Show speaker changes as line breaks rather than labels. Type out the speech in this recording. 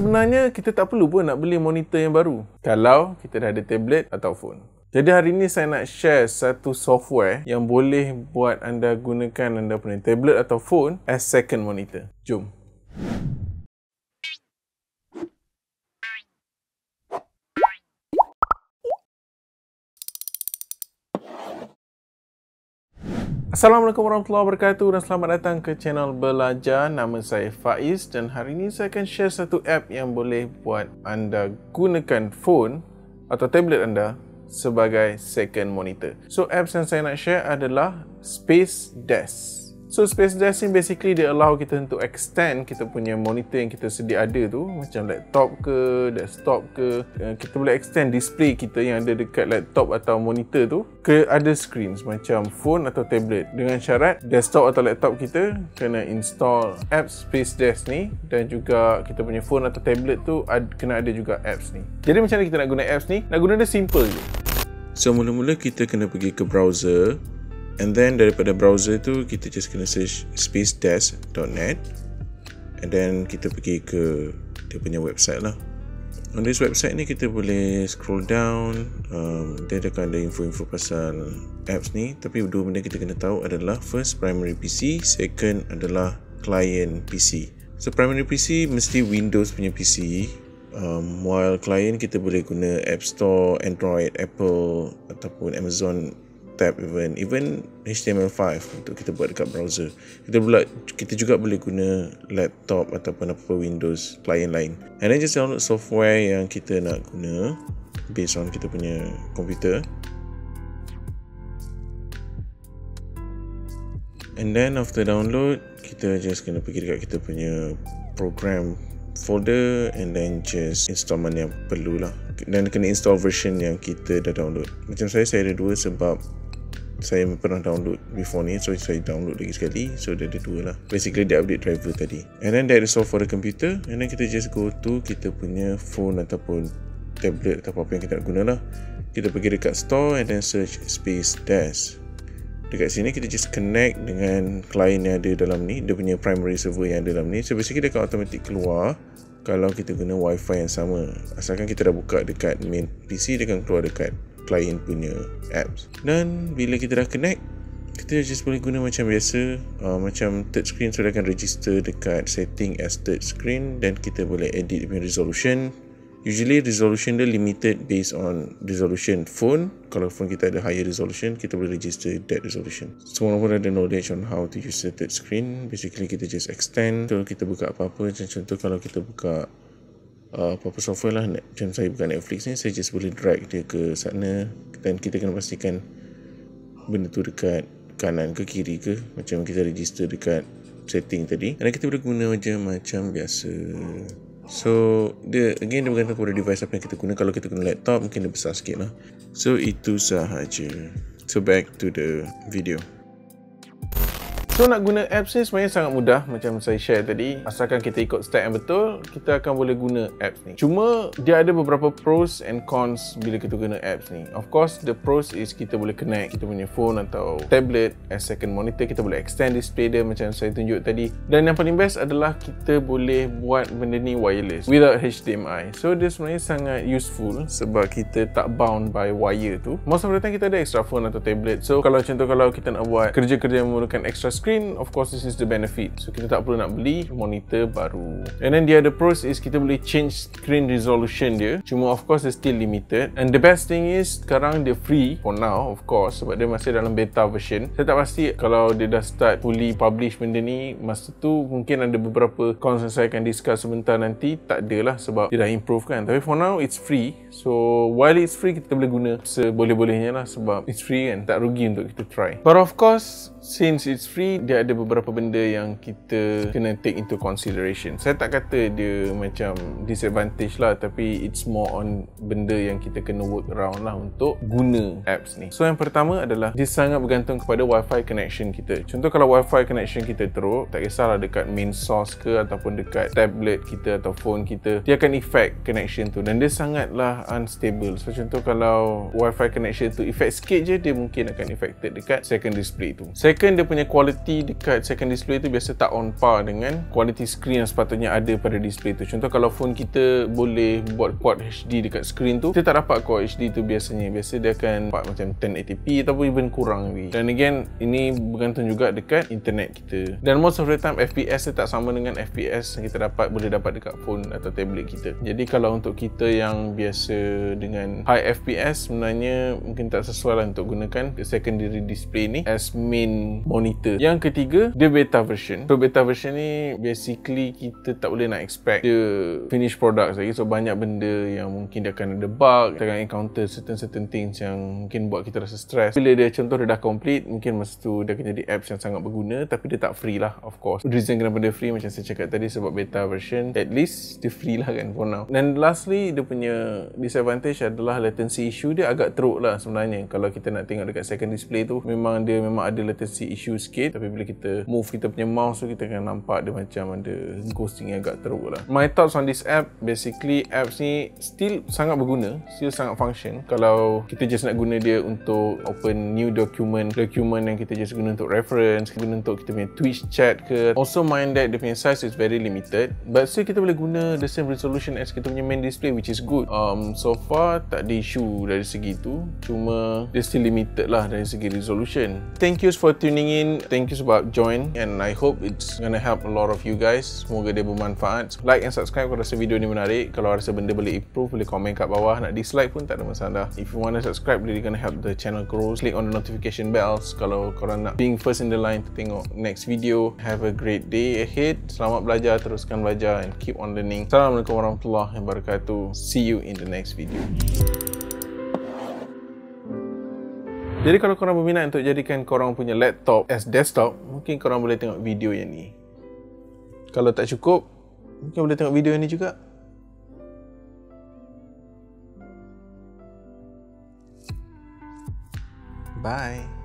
sebenarnya kita tak perlu pun nak beli monitor yang baru kalau kita dah ada tablet atau phone. Jadi hari ini saya nak share satu software yang boleh buat anda gunakan anda punya tablet atau phone as second monitor. Jom. Assalamualaikum warahmatullahi wabarakatuh dan selamat datang ke channel Belajar. Nama saya Faiz dan hari ini saya akan share satu app yang boleh buat anda gunakan phone atau tablet anda sebagai second monitor. So apps yang saya nak share adalah Spacedesk. So Spacedesk ni basically dia allow kita untuk extend kita punya monitor yang kita sedia ada tu, macam laptop ke, desktop ke. Kita boleh extend display kita yang ada dekat laptop atau monitor tu ke other screens macam phone atau tablet, dengan syarat desktop atau laptop kita kena install apps Spacedesk ni, dan juga kita punya phone atau tablet tu kena ada juga apps ni. Jadi macam mana kita nak guna apps ni? Nak guna dia simple je.
So mula-mula kita kena pergi ke browser, and then daripada browser tu kita just kena search spacedesk.net, and then kita pergi ke dia punya website lah. On this website ni kita boleh scroll down, dia akan ada info-info pasal apps ni. Tapi dua benda kita kena tahu adalah first primary PC, second adalah client PC. So primary PC mesti Windows punya PC, while client kita boleh guna App Store, Android, Apple ataupun Amazon tab, even HTML5 untuk kita buat dekat browser. Kita juga boleh guna laptop ataupun apa Windows client lain. And then just download software yang kita nak guna based on kita punya komputer. And then after download, kita just kena pergi dekat kita punya program folder, and then just install mana yang perlu lah. Dan kena install version yang kita dah download. Macam saya ada dua sebab saya pernah download before ni, so saya download lagi sekali. So dia ada dua lah. Basically dia update driver tadi. And then that is all for the computer. And then kita just go to kita punya phone ataupun tablet atau apa yang kita nak guna lah. Kita pergi dekat store and then search Spacedesk. Dekat sini kita just connect dengan client yang ada dalam ni, dia punya primary server yang ada dalam ni. So basically dia akan automatic keluar kalau kita guna wifi yang sama. Asalkan kita dah buka dekat main PC, dia akan keluar dekat client punya apps. Dan bila kita dah connect, kita just boleh guna macam biasa, macam third screen. So dia akan register dekat setting as third screen, dan kita boleh edit punya resolution. Usually resolution dia limited based on resolution phone. Kalau phone kita ada higher resolution, kita boleh register that resolution. Semua orang pun ada knowledge on how to use the third screen. Basically kita just extend. So kita buka apa-apa, contoh kalau kita buka apa-apa software lah, macam saya buka Netflix ni, saya just boleh drag dia ke sana, dan kita kena pastikan benda tu dekat kanan ke kiri ke, macam kita register dekat setting tadi. Dan kita boleh guna macam biasa. So dia bergantung kepada device apa yang kita guna. Kalau kita guna laptop mungkin dia besar sikit lah. So itu sahaja. So back to the video.
So nak guna apps ni sebenarnya sangat mudah macam saya share tadi. Asalkan kita ikut step yang betul, kita akan boleh guna apps ni. Cuma dia ada beberapa pros and cons bila kita guna apps ni. Of course the pros is kita boleh connect kita punya phone atau tablet as second monitor. Kita boleh extend display dia macam saya tunjuk tadi. Dan yang paling best adalah kita boleh buat benda ni wireless without HDMI. So dia sebenarnya sangat useful sebab kita tak bound by wire tu. Most of the time kita ada extra phone atau tablet. So kalau kita nak buat kerja-kerja yang memerlukan extra screen, of course this is the benefit. So kita tak perlu nak beli monitor baru. And then the other pros is kita boleh change screen resolution dia. Cuma of course it's still limited. And the best thing is sekarang dia free for now, of course, sebab dia masih dalam beta version. Saya tak pasti kalau dia dah start fully publish benda ni, masa tu mungkin ada beberapa cons yang saya akan discuss sebentar nanti. Tak adalah sebab dia dah improve kan. Tapi for now it's free. So while it's free, kita boleh guna seboleh-bolehnya lah sebab it's free kan, tak rugi untuk kita try. But of course since it's free, dia ada beberapa benda yang kita kena take into consideration. Saya tak kata dia macam disadvantage lah, tapi it's more on benda yang kita kena work around lah untuk guna apps ni. So yang pertama adalah dia sangat bergantung kepada wifi connection kita. Contoh kalau wifi connection kita teruk, tak kisahlah dekat main source ke ataupun dekat tablet kita atau phone kita, dia akan affect connection tu, dan dia sangatlah unstable. So contoh kalau wifi connection tu affect sikit je, dia mungkin akan affected dekat second display tu. Second, dia punya quality quality dekat second display tu biasa tak on par dengan quality screen yang sepatutnya ada pada display tu. Contoh kalau phone kita boleh buat quad HD dekat screen tu, kita tak dapat quad HD tu biasanya. Biasa dia akan dapat macam 1080p ataupun even kurang lagi. Dan again, ini bergantung juga dekat internet kita. Dan most of the time FPS dia tak sama dengan FPS yang kita boleh dapat dekat phone atau tablet kita. Jadi kalau untuk kita yang biasa dengan high FPS, sebenarnya mungkin tak sesuai lah untuk gunakan secondary display ni as main monitor. Yang ketiga, dia beta version. So beta version ni basically kita tak boleh nak expect dia finished product lagi. So banyak benda yang mungkin dia akan ada bug, kita akan encounter certain things yang mungkin buat kita rasa stress. Bila dia contoh dia dah complete, mungkin masa tu dia akan jadi apps yang sangat berguna, tapi dia tak free lah, of course. Reason kenapa dia free macam saya cakap tadi, sebab beta version, at least dia free lah kan for now. Dan lastly, dia punya disadvantage adalah latency issue dia agak teruk lah sebenarnya. Kalau kita nak tengok dekat second display tu, memang ada latency issue sikit, tapi bila kita move kita punya mouse tu, kita akan nampak dia macam ada ghosting yang agak teruk lah. My thoughts on this app, basically apps ni still sangat berguna, still sangat function. Kalau kita just nak guna dia untuk open new document yang kita just guna untuk reference, guna untuk kita punya Twitch chat ke. Also mind that dia punya size is very limited, but still kita boleh guna the same resolution as kita punya main display, which is good. So far tak ada issue dari segi tu, cuma dia still limited lah dari segi resolution. Thank you for tuning in, thank you sebab join, and I hope it's gonna help a lot of you guys. Semoga dia bermanfaat. Like and subscribe kalau rasa video ni menarik. Kalau rasa benda boleh improve, boleh komen kat bawah. Nak dislike pun tak ada masalah. If you want to subscribe, really gonna help the channel grow. Click on the notification bells kalau korang nak being first in the line to tengok next video. Have a great day ahead. Selamat belajar, teruskan belajar, and keep on learning. Assalamualaikum warahmatullahi wabarakatuh. See you in the next video. Jadi kalau korang berminat untuk jadikan korang punya laptop as desktop, mungkin korang boleh tengok video yang ni. Kalau tak cukup, mungkin boleh tengok video yang ni juga. Bye.